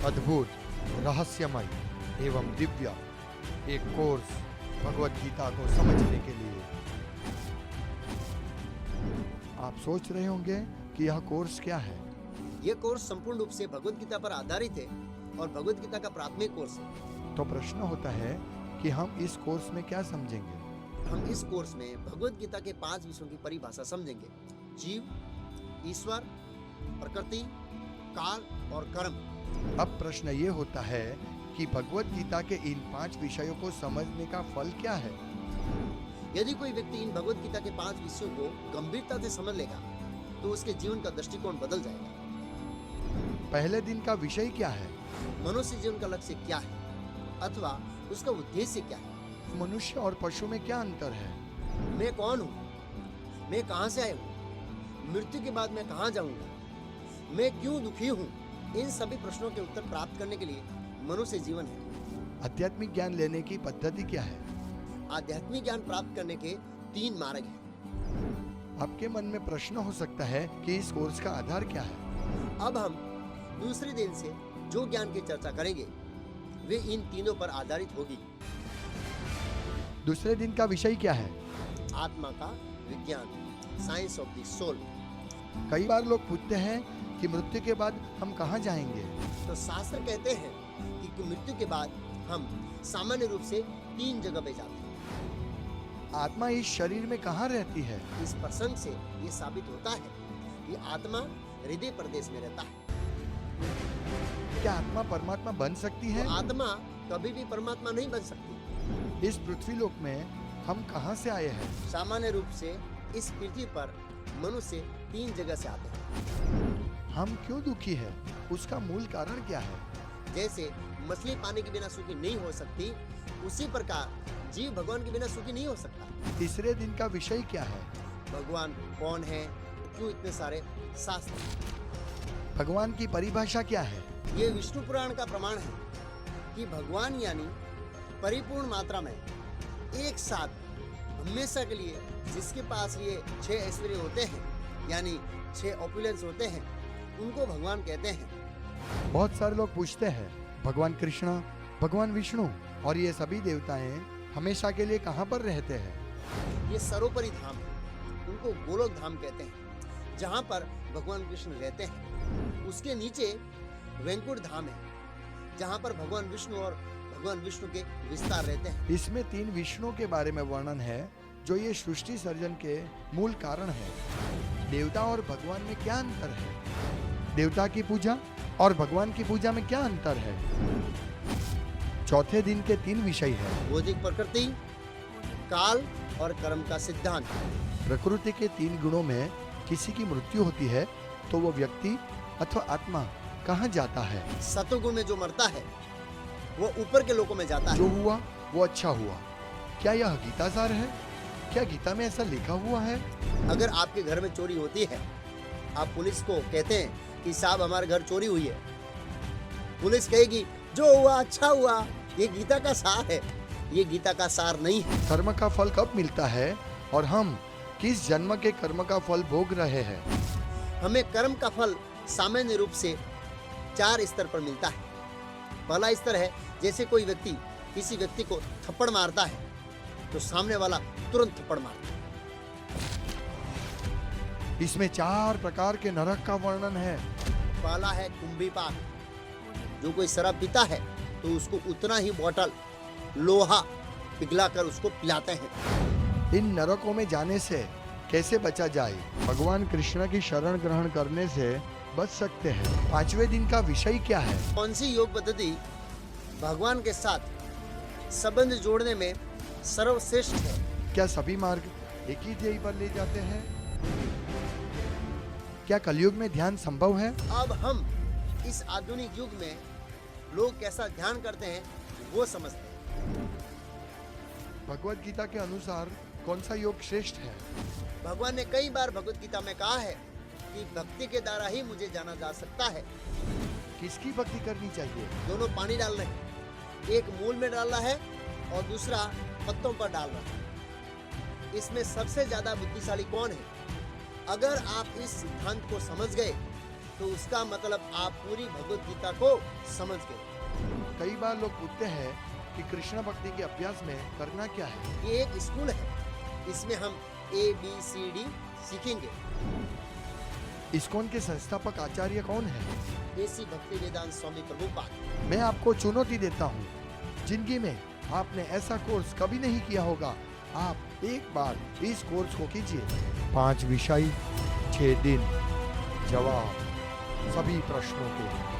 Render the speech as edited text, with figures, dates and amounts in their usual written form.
अद्भुत, रहस्यमय एवं दिव्य एक कोर्स भगवत गीता को समझने के लिए। आप सोच रहे होंगे कि यह कोर्स क्या है। यह कोर्स संपूर्ण रूप से भगवत गीता पर आधारित है और भगवत गीता का प्राथमिक कोर्स है। तो प्रश्न होता है कि हम इस कोर्स में क्या समझेंगे। हम इस कोर्स में भगवत गीता के 5 विषयों की परिभाषा समझेंगे। जीव, ईश्वर, प्रकृति, काल और कर्म। अब प्रश्न ये होता है कि भगवत गीता के इन 5 विषयों को समझने का फल क्या है। यदि कोई व्यक्ति इन भगवत गीता के 5 विषयों को गंभीरता से समझ लेगा तो उसके जीवन का दृष्टिकोण बदल जाएगा। पहले दिन का विषय क्या है। मनुष्य जीवन का लक्ष्य क्या है अथवा उसका उद्देश्य क्या है। मनुष्य और पशु में क्या अंतर है। मैं कौन हूँ, मैं कहाँ से आया हूँ, मृत्यु के बाद मैं कहाँ जाऊंगा, मैं क्यों दुखी हूँ। इन सभी प्रश्नों के उत्तर प्राप्त करने के लिए मनुष्य जीवन है। आध्यात्मिक ज्ञान लेने की पद्धति क्या है। आध्यात्मिक ज्ञान प्राप्त करने के 3 मार्ग हैं। आपके मन में प्रश्न हो सकता है कि इस कोर्स का आधार क्या है। अब हम दूसरे दिन से जो ज्ञान की चर्चा करेंगे वे इन तीनों पर आधारित होगी। दूसरे दिन का विषय क्या है। आत्मा का विज्ञान, साइंस ऑफ द सोल। कई बार लोग पूछते हैं कि मृत्यु के बाद हम कहाँ जाएंगे। तो शास्त्र कहते हैं कि मृत्यु के बाद हम सामान्य रूप से 3 जगह पे जाते हैं। आत्मा इस शरीर में कहाँ रहती है। इस प्रसंग से ये साबित होता है कि आत्मा हृदय प्रदेश में रहता है। क्या आत्मा परमात्मा बन सकती है। तो आत्मा कभी भी परमात्मा नहीं बन सकती। इस पृथ्वी लोक में हम कहाँ से आए हैं। सामान्य रूप से इस पृथ्वी पर मनुष्य 3 जगह से आते हैं। हम क्यों दुखी है, उसका मूल कारण क्या है। जैसे मछली पानी के बिना सुखी नहीं हो सकती, उसी प्रकार जीव भगवान के बिना सुखी नहीं हो सकता। तीसरे दिन का विषय क्या है। भगवान कौन है, क्यों इतने सारे शास्त्र। भगवान की परिभाषा क्या है। ये विष्णु पुराण का प्रमाण है कि भगवान यानी परिपूर्ण मात्रा में एक साथ हमेशा के लिए जिसके पास ये 6 ऐश्वर्य होते हैं यानी 6 ऑपुलेंस होते हैं उनको भगवान कहते हैं। बहुत सारे लोग पूछते हैं भगवान कृष्ण, भगवान विष्णु और ये सभी देवताएं हमेशा के लिए कहाँ पर रहते हैं। ये सर्वोपरि धाम है, उनको गोलोक धाम कहते हैं जहाँ पर भगवान कृष्ण रहते हैं। उसके नीचे वैकुंठ धाम है जहाँ पर भगवान विष्णु और भगवान विष्णु के विस्तार रहते हैं। इसमें 3 विष्णु के बारे में वर्णन है जो ये सृष्टि सर्जन के मूल कारण है। देवता और भगवान में क्या अंतर है। देवता की पूजा और भगवान की पूजा में क्या अंतर है। चौथे दिन के 3 विषय है। बौद्धिक प्रकृति, काल और कर्म का सिद्धांत। प्रकृति के 3 गुणों में किसी की मृत्यु होती है तो वो व्यक्ति अथवा आत्मा कहाँ जाता है। सतोगुण में जो मरता है वो ऊपर के लोकों में जाता है। जो हुआ वो अच्छा हुआ। क्या यह गीता सार है। क्या गीता में ऐसा लिखा हुआ है। अगर आपके घर में चोरी होती है, आप पुलिस को कहते हैं कि साहब हमारे घर चोरी हुई है, पुलिस कहेगी जो हुआ अच्छा हुआ। ये गीता का सार है, ये गीता का सार नहीं है। कर्म का फल कब मिलता है और हम किस जन्म के कर्म का फल भोग रहे हैं। हमें कर्म का फल सामान्य रूप से 4 स्तर पर मिलता है। पहला स्तर है जैसे कोई व्यक्ति किसी व्यक्ति को थप्पड़ मारता है तो सामने वाला तुरंत थप्पड़ मारता है। इसमें 4 प्रकार के नरक का वर्णन है। पहला है कुंभीपाक, जो कोई शराब पीता है तो उसको उतना ही बोतल लोहा पिघलाकर उसको पिलाते हैं। इन नरकों में जाने से कैसे बचा जाए। भगवान कृष्ण की शरण ग्रहण करने से बच सकते हैं। 5वें दिन का विषय क्या है। कौन सी योग पद्धति भगवान के साथ संबंध जोड़ने में सर्वश्रेष्ठ है। क्या सभी मार्ग एक ही ध्येय पर ले जाते हैं। क्या कलयुग में ध्यान संभव है। अब हम इस आधुनिक युग में लोग कैसा ध्यान करते हैं वो समझते हैं। भगवत गीता के अनुसार कौन सा योग श्रेष्ठ है। भगवान ने कई बार भगवत गीता में कहा है कि भक्ति के द्वारा ही मुझे जाना जा सकता है। किसकी भक्ति करनी चाहिए। दोनों पानी डाल रहे हैं, एक मूल में डाल रहा है और दूसरा पत्तों पर डाल रहा है। इसमें सबसे ज्यादा बुद्धिशाली कौन है। अगर आप इस सिद्धांत को समझ गए तो उसका मतलब आप पूरी भगवत गीता को समझ गए। कई बार लोग पूछते हैं कि कृष्ण भक्ति के अभ्यास में करना क्या है। ये एक स्कूल है, इसमें हम ABCD सीखेंगे। इस्कॉन के संस्थापक आचार्य कौन है? देसी भक्ति वेदांत स्वामी प्रभुपाद। मैं आपको चुनौती देता हूँ, जिंदगी में आपने ऐसा कोर्स कभी नहीं किया होगा, आप एक बार इस कोर्स को कीजिए। 5 विषय, 6 दिन, जवाब सभी प्रश्नों के।